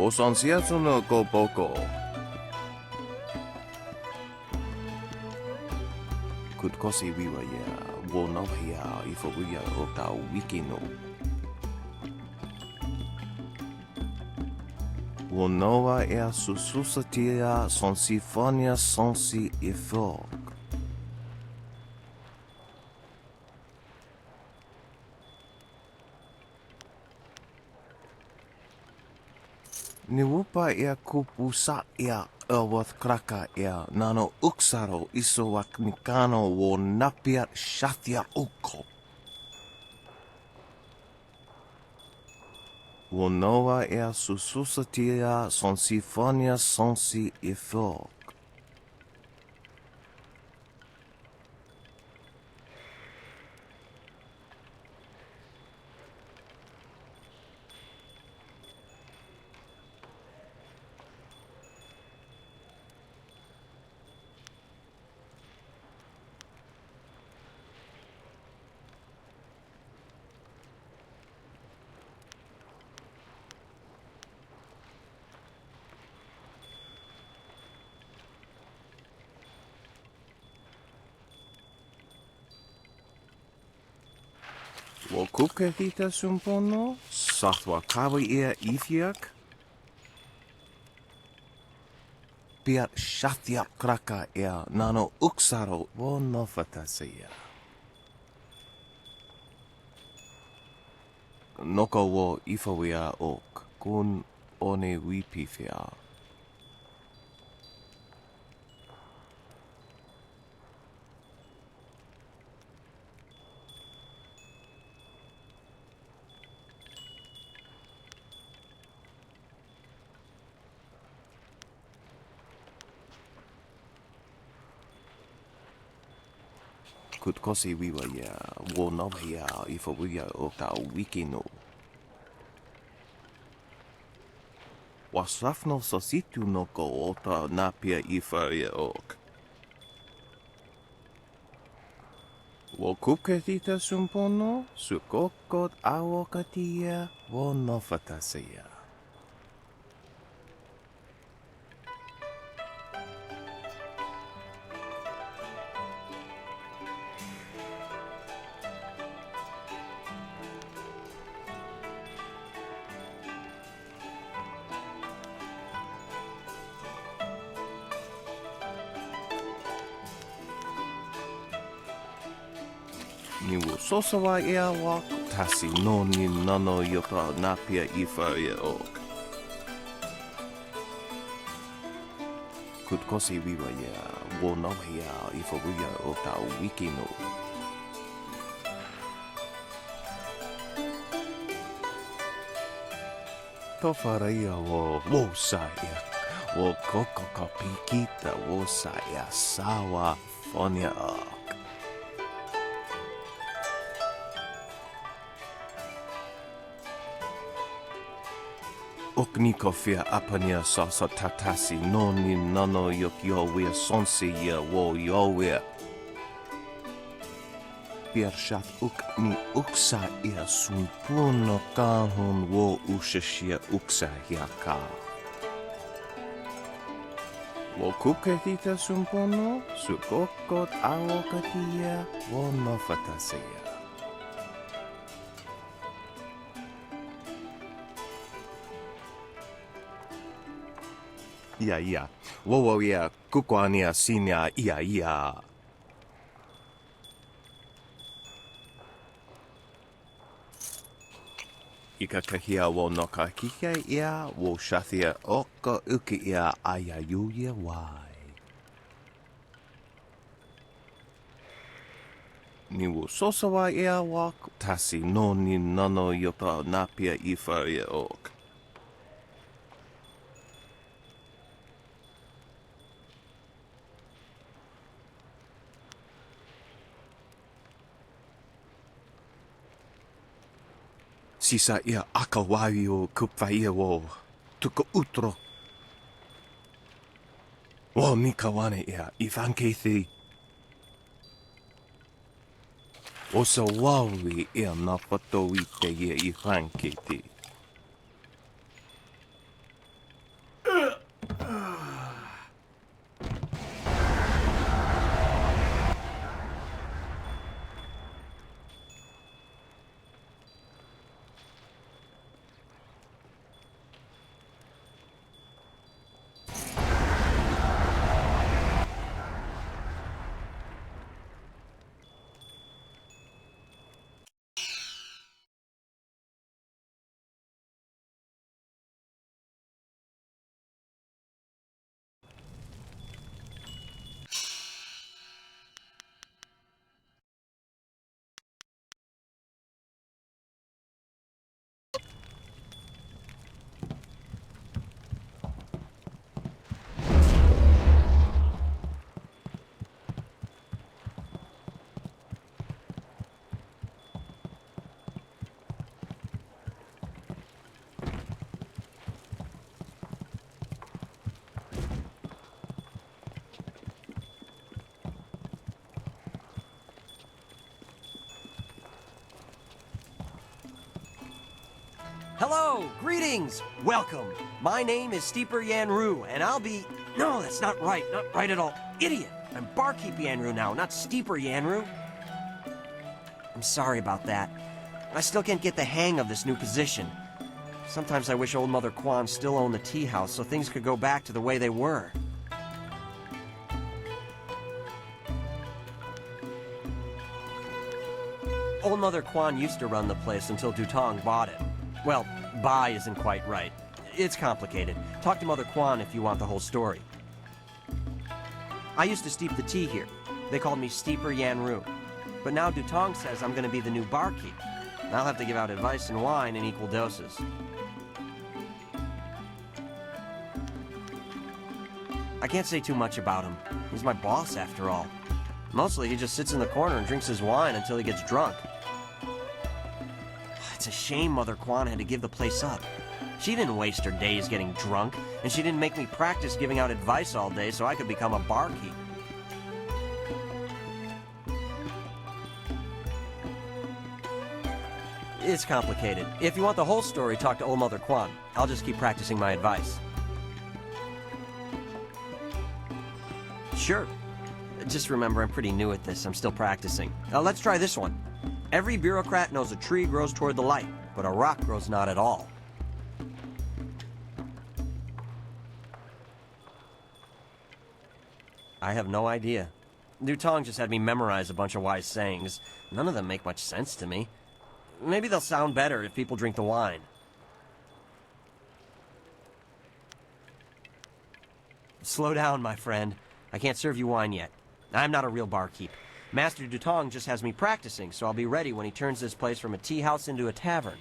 O son siaso no go boko. Could kosi wiwa ya, wo no ya, ifo wiya o ta wiki no. Wo noa e sususatia son sifonia sonsi ifo. Ni wupa ia kupusa ia ewath kraka ia nano uksaro iso waknikano wo napia shathia uko. Wo noa ia sususatia son sifonia sonsi ifo. Wo kuke hita sumpono, sathwa kawi ia ithiak. Piat shathia kraka ia nano uksaro wo nofatasiya. Noko wo ifawia ok, kun one wipifia. Kutkosi wiwa ya, wo nova ya, ifawia ok ta wiki no. Wasafno sasitu noko ota napia ifawia ok. Wo kuketita sumpono, sukokot awokatia, wo nofatasiya. Niwu sosawa ia wak, tasi no ni nano yota napia ifa ia ok. Kutkosi wiwa ia, wo nawa ia ifa wia o ta wiki no. Tofara ia wo sa ia, wo koko kapikita wo sa ia sawa fonia ok. Okniko fia apania sasa tatasi noni nano yok yowea sonsi ya wo yowea. Piershat ukni uksa ia sumpuno kahon wo ushashia uksa hiaka. Wo kuketita sumpuno, sukokot awokatia wo nofatasiya. Ia. Wo ia kukuania sinia ia. Ika kahia wo noka kike ia, wo shathia oka uki ia ayayuya wai. Ni wo sosawa ia wak, tasi no ni nano yota napia ifa ia ok. Sisa ia akawai o kupfaia wo tuka utro. Wo nikawane ia ifankethi. O sa wawi ia napato ite ia ifankethi. Hello, greetings, welcome. My name is Steeper Yanru, and I'll be... No, that's not right at all. Idiot, I'm Barkeep Yanru now, not Steeper Yanru. I'm sorry about that. I still can't get the hang of this new position. Sometimes I wish old Mother Kwan still owned the tea house so things could go back to the way they were. Old Mother Kwan used to run the place until Dutong bought it. Well, buy isn't quite right. It's complicated. Talk to Mother Kwan if you want the whole story. I used to steep the tea here. They called me Steeper Yanru. But now Dutong says I'm going to be the new barkeep. I'll have to give out advice and wine in equal doses. I can't say too much about him. He's my boss, after all. Mostly, he just sits in the corner and drinks his wine until he gets drunk. It's a shame Mother Kwan had to give the place up. She didn't waste her days getting drunk, and she didn't make me practice giving out advice all day so I could become a barkeep. It's complicated. If you want the whole story, talk to old Mother Kwan. I'll just keep practicing my advice. Sure. Just remember, I'm pretty new at this. I'm still practicing. Let's try this one. Every bureaucrat knows a tree grows toward the light, but a rock grows not at all. I have no idea. Dutong just had me memorize a bunch of wise sayings. None of them make much sense to me. Maybe they'll sound better if people drink the wine. Slow down, my friend. I can't serve you wine yet. I'm not a real barkeep. Master Dutong just has me practicing, so I'll be ready when he turns this place from a tea house into a tavern.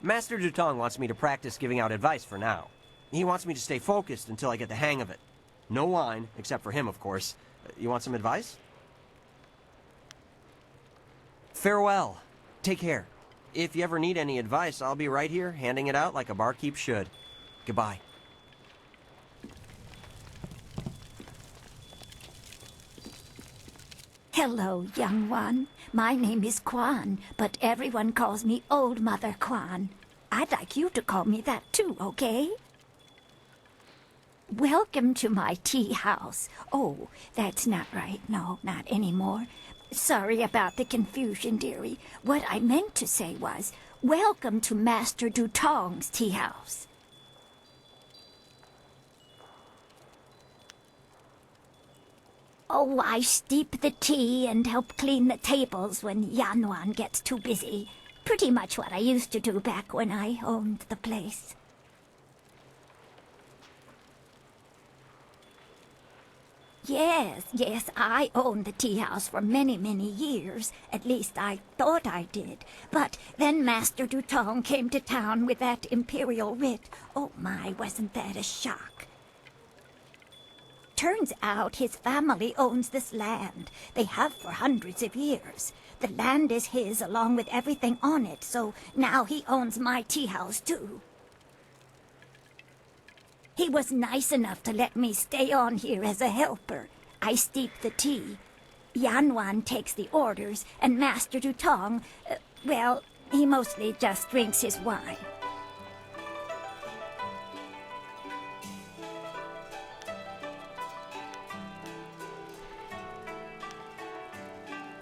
Master Dutong wants me to practice giving out advice for now. He wants me to stay focused until I get the hang of it. No wine, except for him, of course. You want some advice? Farewell. Take care. If you ever need any advice, I'll be right here, handing it out like a barkeep should. Goodbye. Hello, young one. My name is Kwan, but everyone calls me Old Mother Kwan. I'd like you to call me that too, okay? Welcome to my tea house. Oh, that's not right. No, not anymore. Sorry about the confusion, dearie. What I meant to say was, welcome to Master Dutong's tea house. Oh, I steep the tea and help clean the tables when Yanwan gets too busy. Pretty much what I used to do back when I owned the place. Yes, I owned the tea house for many years. At least I thought I did. But then Master Dutong came to town with that imperial writ. Oh my, wasn't that a shock? Turns out his family owns this land. They have for hundreds of years. The land is his along with everything on it, so now he owns my tea house too. He was nice enough to let me stay on here as a helper. I steep the tea. Yanwan takes the orders, and Master Dutong, well, he mostly just drinks his wine.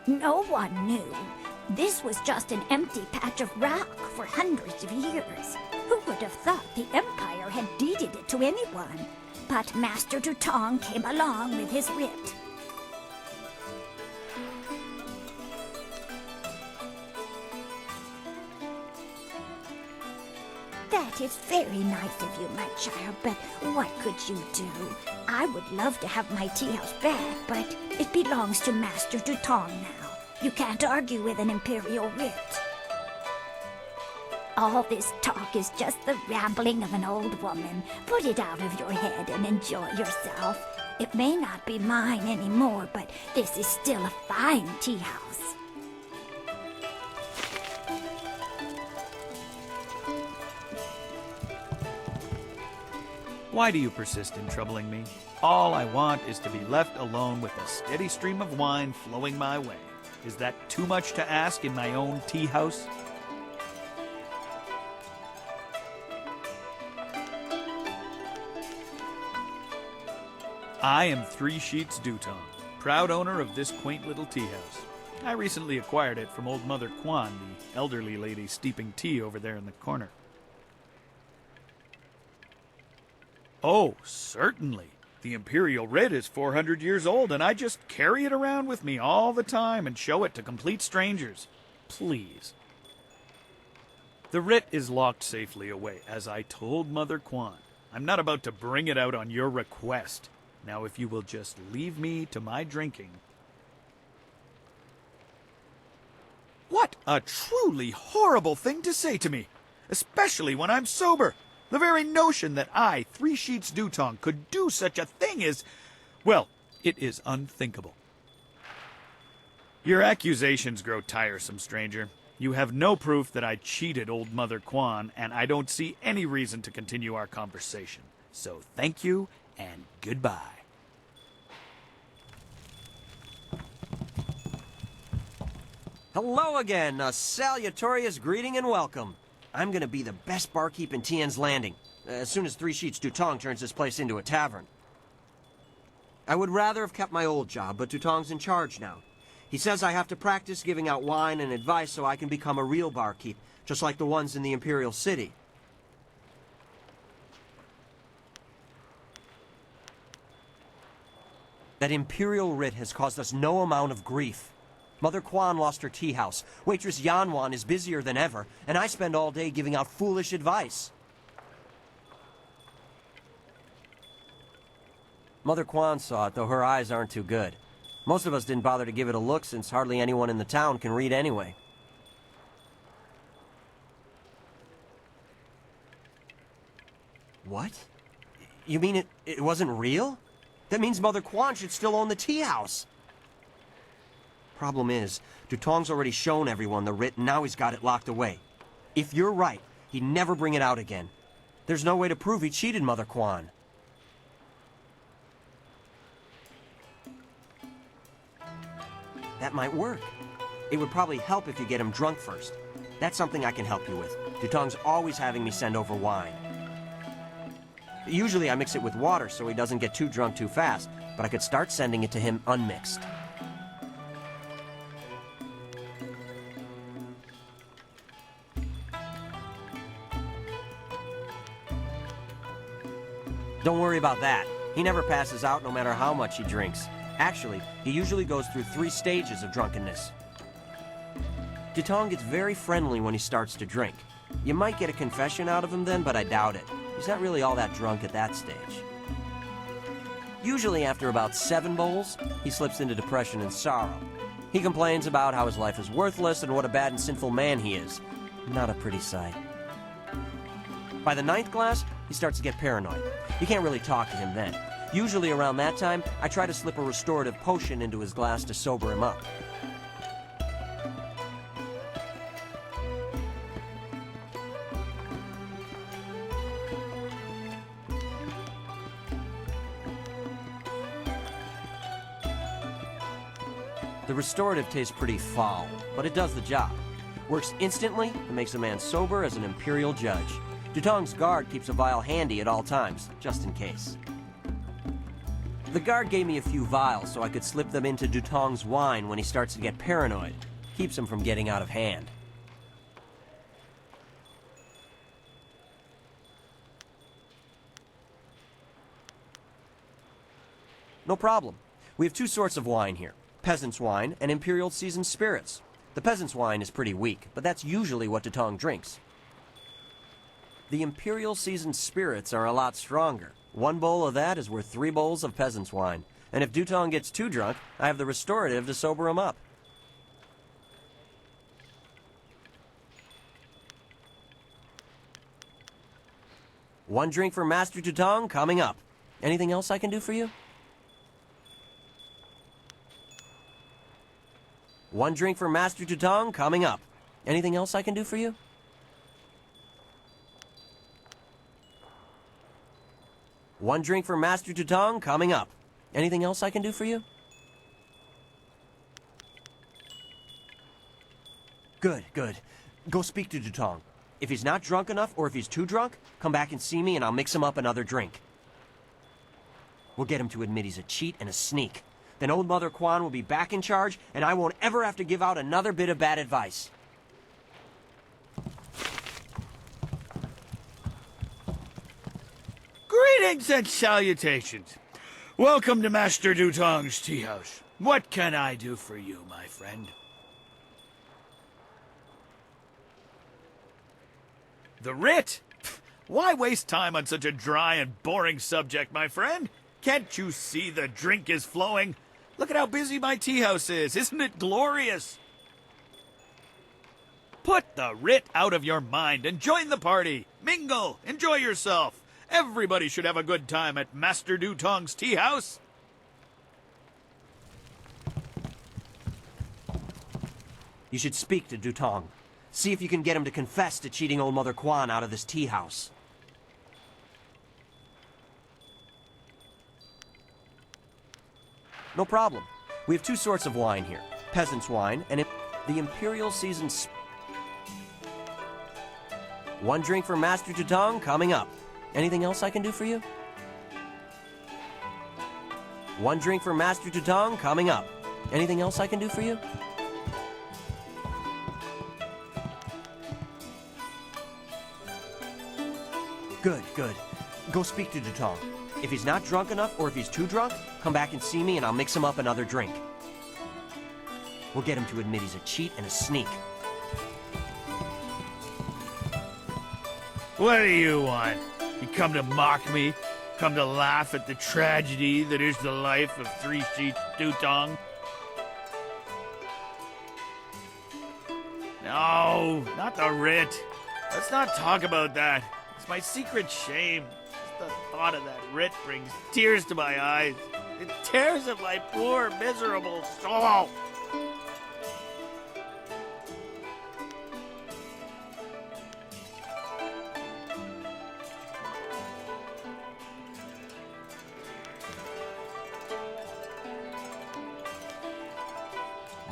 No one knew. This was just an empty patch of rock for hundreds of years. Who would have thought the Empire had deeded it to anyone? But Master Dutong came along with his writ. That is very nice of you, my child, but what could you do? I would love to have my tea house back, but it belongs to Master Dutong now. You can't argue with an imperial writ. All this talk is just the rambling of an old woman. Put it out of your head and enjoy yourself. It may not be mine anymore, but this is still a fine tea house. Why do you persist in troubling me? All I want is to be left alone with a steady stream of wine flowing my way. Is that too much to ask in my own tea house? I am Three Sheets Dutong, proud owner of this quaint little tea house. I recently acquired it from old Mother Kwan, the elderly lady steeping tea over there in the corner. Oh, certainly. The Imperial Writ is 400 years old, and I just carry it around with me all the time and show it to complete strangers. Please. The writ is locked safely away, as I told Mother Kwan. I'm not about to bring it out on your request. Now, if you will just leave me to my drinking. What a truly horrible thing to say to me, especially when I'm sober. The very notion that I, Three Sheets Dutong, could do such a thing is, well, it is unthinkable. Your accusations grow tiresome, stranger. You have no proof that I cheated old Mother Kwan, and I don't see any reason to continue our conversation. So thank you, and goodbye. Hello again, a salutatorious greeting and welcome. I'm gonna be the best barkeep in Tien's Landing, as soon as Three Sheets Dutong turns this place into a tavern. I would rather have kept my old job, but Dutong's in charge now. He says I have to practice giving out wine and advice so I can become a real barkeep, just like the ones in the Imperial City. That Imperial Writ has caused us no amount of grief. Mother Kwan lost her tea house, waitress Yanwan is busier than ever, and I spend all day giving out foolish advice. Mother Kwan saw it, though her eyes aren't too good. Most of us didn't bother to give it a look since hardly anyone in the town can read anyway. What? You mean it wasn't real? That means Mother Kwan should still own the tea house. Problem is, Dutong's already shown everyone the writ, and now he's got it locked away. If you're right, he'd never bring it out again. There's no way to prove he cheated Mother Kwan. That might work. It would probably help if you get him drunk first. That's something I can help you with. Dutong's always having me send over wine. Usually I mix it with water so he doesn't get too drunk too fast, but I could start sending it to him unmixed. Don't worry about that. He never passes out no matter how much he drinks. Actually, he usually goes through 3 stages of drunkenness. Dutong gets very friendly when he starts to drink. You might get a confession out of him then, but I doubt it. He's not really all that drunk at that stage. Usually after about 7 bowls, he slips into depression and sorrow. He complains about how his life is worthless and what a bad and sinful man he is. Not a pretty sight. By the 9th glass, he starts to get paranoid. You can't really talk to him then. Usually around that time, I try to slip a restorative potion into his glass to sober him up. The restorative tastes pretty foul, but it does the job. Works instantly and makes a man sober as an imperial judge. Dutong's guard keeps a vial handy at all times, just in case. The guard gave me a few vials so I could slip them into Dutong's wine when he starts to get paranoid. Keeps him from getting out of hand. No problem. We have 2 sorts of wine here. Peasant's wine and Imperial seasoned spirits. The peasant's wine is pretty weak, but that's usually what Dutong drinks. The Imperial seasoned spirits are a lot stronger. 1 bowl of that is worth 3 bowls of peasant's wine. And if Dutong gets too drunk, I have the restorative to sober him up. One drink for Master Dutong coming up. Anything else I can do for you? 1 drink for Master Dutong coming up. Anything else I can do for you? One drink for Master Dutong coming up. Anything else I can do for you? Good, good. Go speak to Dutong. If he's not drunk enough, or if he's too drunk, come back and see me and I'll mix him up another drink. We'll get him to admit he's a cheat and a sneak. Then old Mother Kwan will be back in charge, and I won't ever have to give out another bit of bad advice. Greetings and salutations. Welcome to Master Dutong's tea house. What can I do for you, my friend? The writ? Why waste time on such a dry and boring subject, my friend? Can't you see the drink is flowing? Look at how busy my tea house is. Isn't it glorious? Put the writ out of your mind and join the party. Mingle. Enjoy yourself. Everybody should have a good time at Master Dutong's tea house. You should speak to Dutong. See if you can get him to confess to cheating old Mother Kwan out of this tea house. No problem. We have two sorts of wine here. Peasant's wine and the Imperial Seasoned... One drink for Master Dutong coming up. Anything else I can do for you? One drink for Master Dutong coming up. Anything else I can do for you? Good, good. Go speak to Dutong. If he's not drunk enough, or if he's too drunk, come back and see me and I'll mix him up another drink. We'll get him to admit he's a cheat and a sneak. What do you want? You come to mock me? Come to laugh at the tragedy that is the life of Three Sheets Dutong? No, not the writ. Let's not talk about that. It's my secret shame. Just the thought of that writ brings tears to my eyes. It tears at my poor, miserable soul.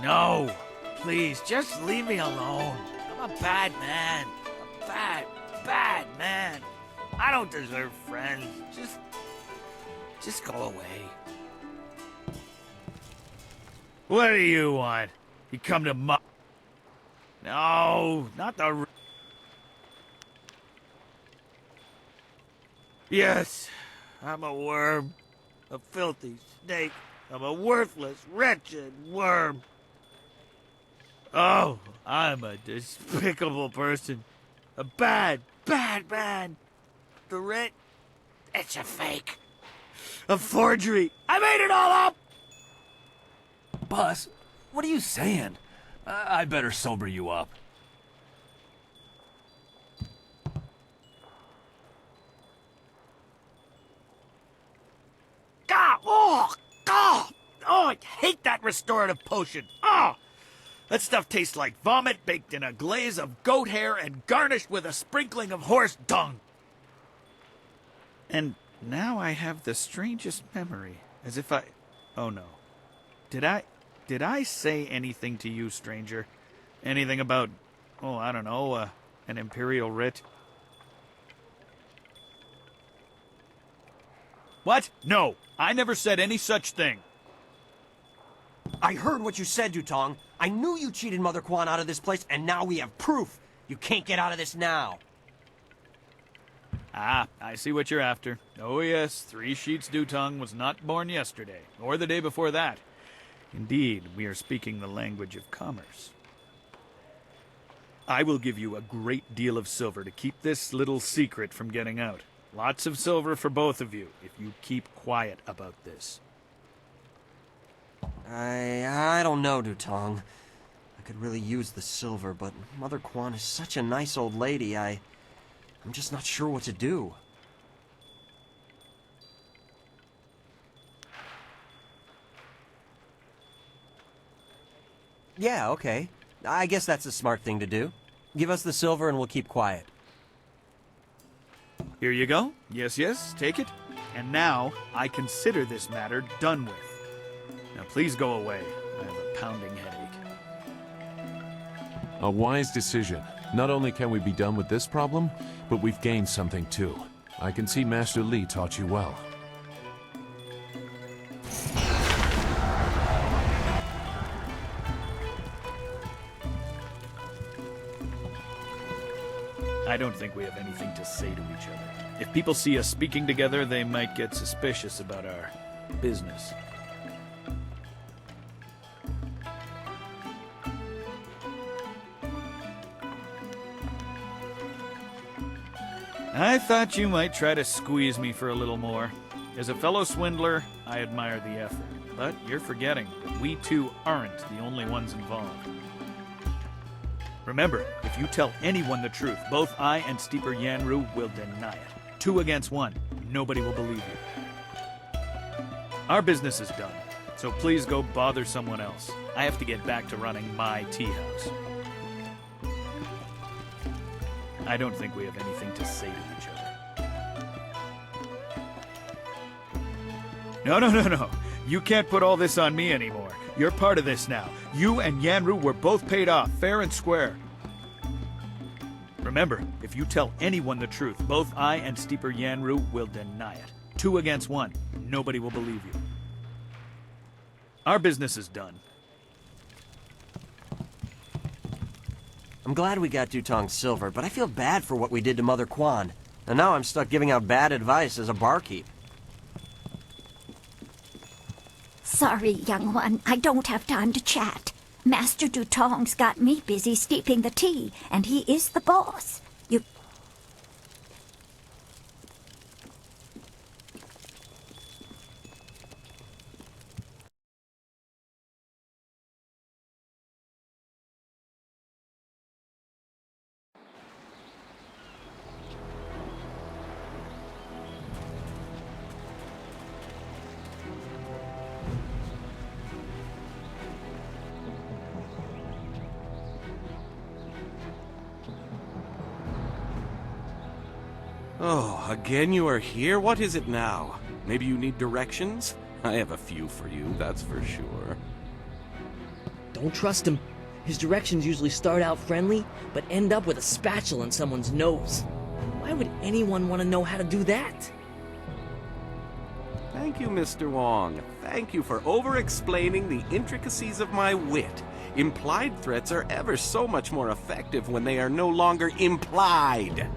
No, please, just leave me alone. I'm a bad man. A bad man. I don't deserve friends. Just go away. What do you want? You come to No, not the... Yes, I'm a worm. A filthy snake. I'm a worthless, wretched worm. Oh, I'm a despicable person. A bad man. The writ, it's a fake. A forgery. I made it all up! Bus, what are you saying? I better sober you up. Oh, I hate that restorative potion. Oh! That stuff tastes like vomit baked in a glaze of goat hair and garnished with a sprinkling of horse dung. And now I have the strangest memory, as if I... Oh no. Did I say anything to you, stranger? Anything about, oh, I don't know, an imperial writ? What? No, I never said any such thing. I heard what you said, Dutong. I knew you cheated Mother Kwan out of this place, and now we have proof. You can't get out of this now. Ah, I see what you're after. Oh yes, Three Sheets Dutong was not born yesterday, or the day before that. Indeed, we are speaking the language of commerce. I will give you a great deal of silver to keep this little secret from getting out. Lots of silver for both of you, if you keep quiet about this. I don't know, Dutong. I could really use the silver, but Mother Kwan is such a nice old lady, I'm just not sure what to do. Yeah, okay. I guess that's a smart thing to do. Give us the silver and we'll keep quiet. Here you go. Yes, take it. And now, I consider this matter done with. Now please go away. I have a pounding headache. A wise decision. Not only can we be done with this problem, but we've gained something too. I can see Master Li taught you well. I don't think we have anything to say to each other. If people see us speaking together, they might get suspicious about our business. I thought you might try to squeeze me for a little more. As a fellow swindler, I admire the effort. But you're forgetting that we two aren't the only ones involved. Remember, if you tell anyone the truth, both I and Steeper Yanru will deny it. 2 against 1. Nobody will believe you. Our business is done, so please go bother someone else. I have to get back to running my tea house. I don't think we have anything to say to each other. No. You can't put all this on me anymore. You're part of this now. You and Yanru were both paid off, fair and square. Remember, if you tell anyone the truth, both I and Steeper Yanru will deny it. 2 against 1. Nobody will believe you. Our business is done. I'm glad we got Dutong silver, but I feel bad for what we did to Mother Quan. And now I'm stuck giving out bad advice as a barkeep. Sorry, young one, I don't have time to chat. Master Dutong's got me busy steeping the tea, and he is the boss. Oh, again you are here? What is it now? Maybe you need directions? I have a few for you, that's for sure. Don't trust him. His directions usually start out friendly, but end up with a spatula in someone's nose. Why would anyone want to know how to do that? Thank you, Mr. Wong. Thank you for over-explaining the intricacies of my wit. Implied threats are ever so much more effective when they are no longer implied.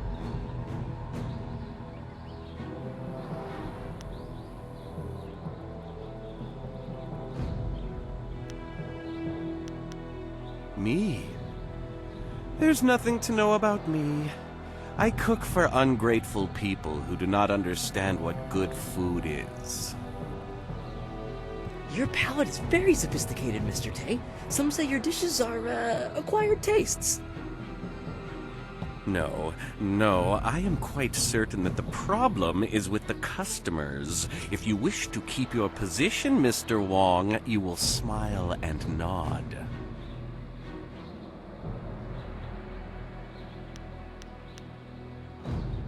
Me? There's nothing to know about me. I cook for ungrateful people who do not understand what good food is. Your palate is very sophisticated, Mr. Tay. Some say your dishes are, acquired tastes. No, I am quite certain that the problem is with the customers. If you wish to keep your position, Mr. Wong, you will smile and nod.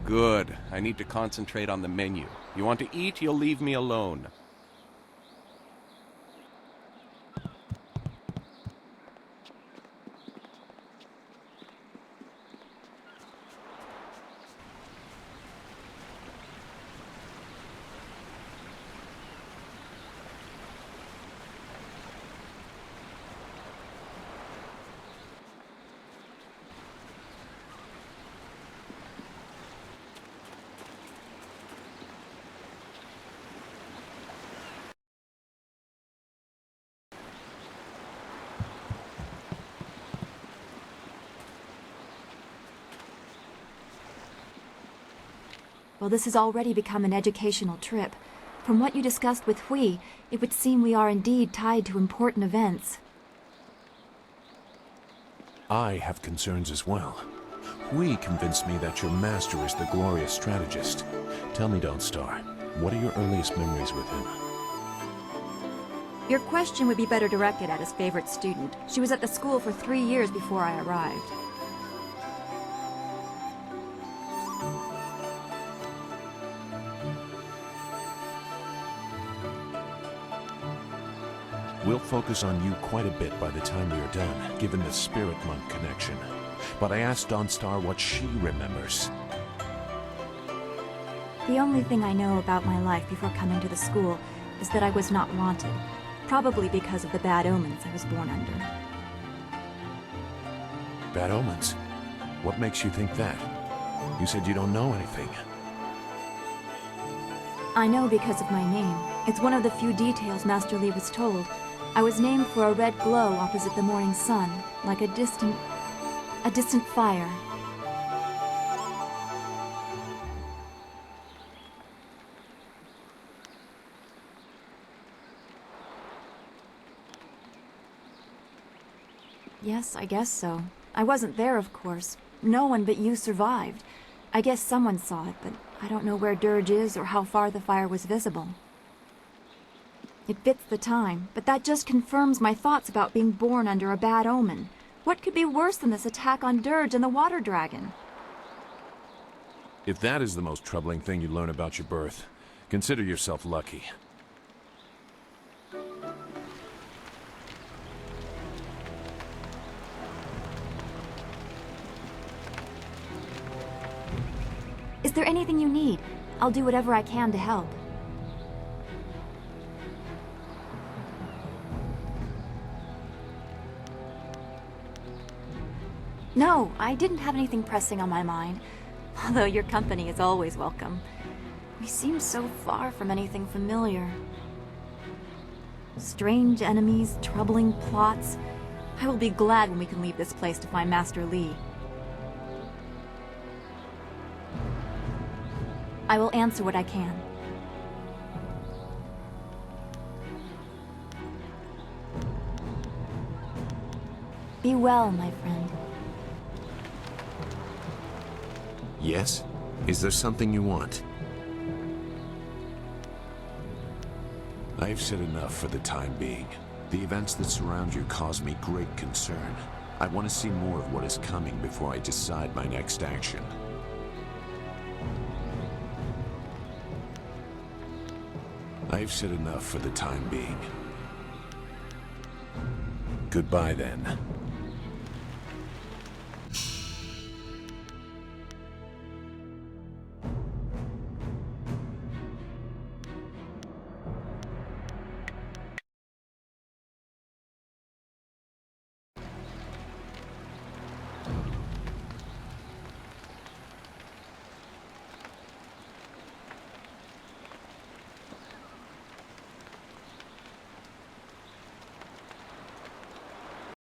Good. I need to concentrate on the menu. You want to eat, you'll leave me alone. Well, this has already become an educational trip. From what you discussed with Hui, it would seem we are indeed tied to important events. I have concerns as well. Hui convinced me that your master is the glorious strategist. Tell me, Dawnstar, what are your earliest memories with him? Your question would be better directed at his favorite student. She was at the school for 3 years before I arrived. We'll focus on you quite a bit by the time we are done, given the Spirit Monk connection. But I asked Dawnstar what she remembers. The only thing I know about my life before coming to the school is that I was not wanted, probably because of the bad omens I was born under. Bad omens? What makes you think that? You said you don't know anything. I know because of my name. It's one of the few details Master Li was told. I was named for a red glow opposite the morning sun, like a distant fire. Yes, I guess so. I wasn't there, of course. No one but you survived. I guess someone saw it, but I don't know where Dirge is or how far the fire was visible. It fits the time, but that just confirms my thoughts about being born under a bad omen. What could be worse than this attack on Dirge and the water dragon? If that is the most troubling thing you learn about your birth, consider yourself lucky. Is there anything you need? I'll do whatever I can to help. No, I didn't have anything pressing on my mind. Although your company is always welcome. We seem so far from anything familiar. Strange enemies, troubling plots. I will be glad when we can leave this place to find Master Li. I will answer what I can. Be well, my friend. Yes? Is there something you want? I've said enough for the time being. The events that surround you cause me great concern. I want to see more of what is coming before I decide my next action. I've said enough for the time being. Goodbye, then.